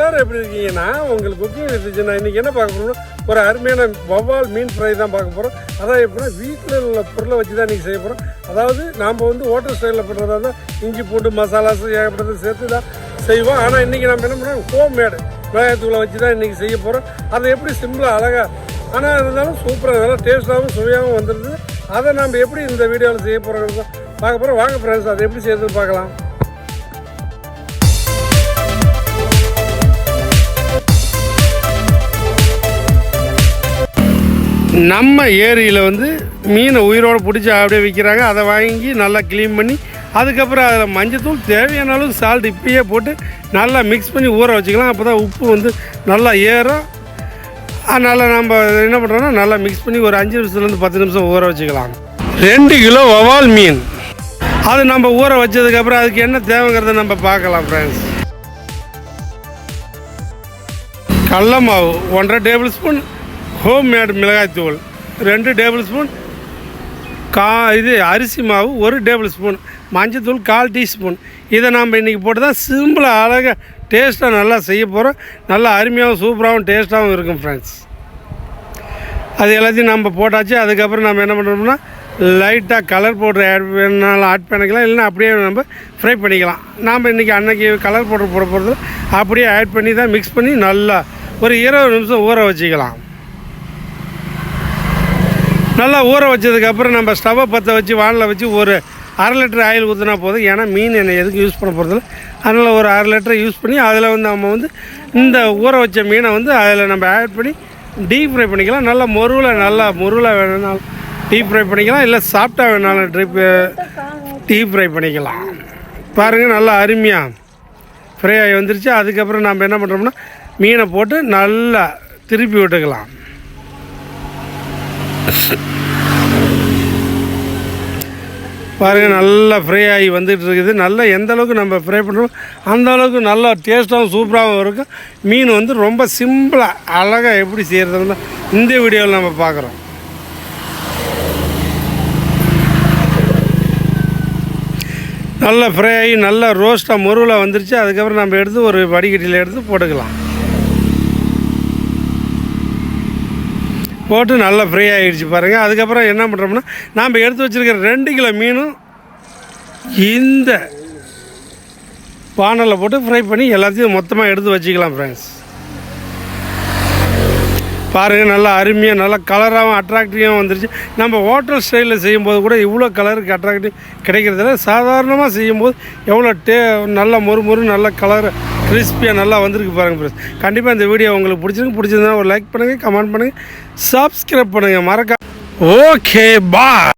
எல்லாரும் எப்படி இருக்கீங்கன்னா உங்களுக்கு குக்கிங் இருந்துச்சுன்னா இன்றைக்கி என்ன பார்க்க போகிறோம்னா ஒரு அருமையான வவ்வால் மீன் ஃப்ரை தான் பார்க்க போகிறோம். அதான் எப்படின்னா வீட்டில் உள்ள பொருளை வச்சு தான் இன்றைக்கி செய்ய போகிறோம். அதாவது நாம் வந்து ஹோட்டல் ஸ்டைலில் பண்ணுறதா தான் இஞ்சி பூண்டு மசாலாஸ் ஏகப்பட்டது சேர்த்து தான் செய்வோம். ஆனால் இன்றைக்கி நம்ம என்ன பண்ணுறோம், ஹோம் மேடு மிளகாய்த்தூளை வச்சு தான் இன்றைக்கி செய்ய போகிறோம். அதை எப்படி சிம்பிளாக அழகாக ஆனால் இருந்தாலும் சூப்பராக நல்லா டேஸ்ட்டாகவும் சுவையாகவும் வந்துடுது. அதை நம்ம எப்படி இந்த வீடியோவில் செய்ய போகிறோம் பார்க்க போகிறோம். வாங்க ஃப்ரெண்ட்ஸ், அதை எப்படி செய்யறதுன்னு பார்க்கலாம். நம்ம ஏரியில் வந்து மீனை உயிரோடு பிடிச்சி அப்படியே விற்கிறாங்க. அதை வாங்கி நல்லா க்ளீன் பண்ணி அதுக்கப்புறம் அதில் மஞ்சத்தூள் தேவையான அளவுக்கு சால்ட் இப்பயே போட்டு நல்லா மிக்ஸ் பண்ணி ஊற வச்சுக்கலாம். அப்போ தான் உப்பு வந்து நல்லா ஏறும். அதனால் நம்ம என்ன பண்ணுறோன்னா நல்லா மிக்ஸ் பண்ணி ஒரு 5 நிமிஷத்துலேருந்து 10 நிமிஷம் ஊற வச்சுக்கலாம். 2 கிலோ வவால் மீன் அது நம்ம ஊற வச்சதுக்கப்புறம் அதுக்கு என்ன தேவைங்கிறத நம்ம பார்க்கலாம் ஃப்ரெண்ட்ஸ். கடல மாவு 1.5 டேபிள் ஸ்பூன், ஹோம் மேட் மிளகாய்த்தூள் 2 டேபிள் ஸ்பூன், அரிசி மாவு 1 டேபிள் ஸ்பூன், மஞ்சத்தூள் 1/4 டீஸ்பூன். இதை நம்ம இன்றைக்கி போட்டு தான் சிம்பிளாக அழகாக டேஸ்ட்டாக நல்லா செய்ய போகிறோம். நல்லா அருமையாகவும் சூப்பராகவும் டேஸ்ட்டாகவும் இருக்கும் ஃப்ரெண்ட்ஸ். அது எல்லாத்தையும் நம்ம போட்டாச்சு. அதுக்கப்புறம் நம்ம என்ன பண்ணுறோம்னா லைட்டாக கலர் பவுடர் வேணாலும் ஆட் பண்ணிக்கலாம், இல்லைன்னா அப்படியே நம்ம ஃப்ரை பண்ணிக்கலாம். நாம் இன்றைக்கி அன்றைக்கி கலர் பவுடர் போட போகிறது அப்படியே ஆட் பண்ணி தான் மிக்ஸ் பண்ணி நல்லா ஒரு 20 நிமிஷம் ஊற வச்சுக்கலாம். நல்லா ஊற வச்சதுக்கப்புறம் நம்ம ஸ்டவ்வை பற்ற வச்சு வானில் வச்சு ஒரு 1/2 லிட்டர் ஆயில் ஊற்றினா போதும். ஏன்னா மீன் எண்ணெய் எதுக்கு யூஸ் பண்ண போகிறதில்ல. அதனால் ஒரு 1/2 லிட்டரை யூஸ் பண்ணி அதில் வந்து நம்ம வந்து இந்த ஊற வச்ச மீனை வந்து அதில் நம்ம ஆட் பண்ணி டீப் ஃப்ரை பண்ணிக்கலாம். நல்லா முருவில் வேணுனாலும் டீப் ஃப்ரை பண்ணிக்கலாம், இல்லை சாஃப்டாக வேணாலும் டீப் ஃப்ரை பண்ணிக்கலாம். பாருங்கள், நல்லா அருமையாக ஃப்ரை ஆகி வந்துருச்சு. அதுக்கப்புறம் நம்ம என்ன பண்ணுறோம்னா மீனை போட்டு நல்லா திருப்பி விட்டுக்கலாம். பாருங்கள், நல்லா ஃப்ரை ஆகி வந்துட்டு இருக்குது. நல்லா எந்த அளவுக்கு நம்ம ஃப்ரை பண்ணுறோம் அந்த அளவுக்கு நல்லா டேஸ்ட்டாகவும் சூப்பராகவும் இருக்கும். மீன் வந்து ரொம்ப சிம்பிளாக அழகாக எப்படி செய்கிறதுன்னு இந்த வீடியோவில் நம்ம பார்க்குறோம். நல்லா ஃப்ரை ஆகி நல்லா ரோஸ்ட்டாக முருவில் வந்துருச்சு. அதுக்கப்புறம் நம்ம எடுத்து ஒரு வடிகட்டியில் எடுத்து போட்டுக்கலாம். போட்டு நல்லா ஃப்ரை ஆகிடுச்சு பாருங்கள். அதுக்கப்புறம் என்ன பண்ணுறோம்னா நாம் எடுத்து வச்சுருக்கிற 2 கிலோ மீனும் இந்த பானையில் போட்டு ஃப்ரை பண்ணி எல்லாத்தையும் மொத்தமாக எடுத்து வச்சுக்கலாம் ஃப்ரெண்ட்ஸ். பாருங்கள், நல்லா அருமையாக நல்லா கலராகவும் அட்ராக்டிவாகவும் வந்துருச்சு. நம்ம ஹோட்டல் ஸ்டைலில் செய்யும்போது கூட இவ்வளோ கலருக்கு அட்ராக்டிவ் கிடைக்கிறதில்ல. சாதாரணமாக செய்யும்போது எவ்வளோ நல்லா மொறு நல்ல கலர் கிறிஸ்பியாக நல்லா வந்திருக்கு பாருங்கள் ஃப்ரெண்ட்ஸ். கண்டிப்பாக இந்த வீடியோ உங்களுக்கு பிடிச்சிருந்தா ஒரு லைக் பண்ணுங்கள், கமெண்ட் பண்ணுங்கள், சப்ஸ்கிரைப் பண்ணுங்கள் மறக்காம. ஓகே, பாய்.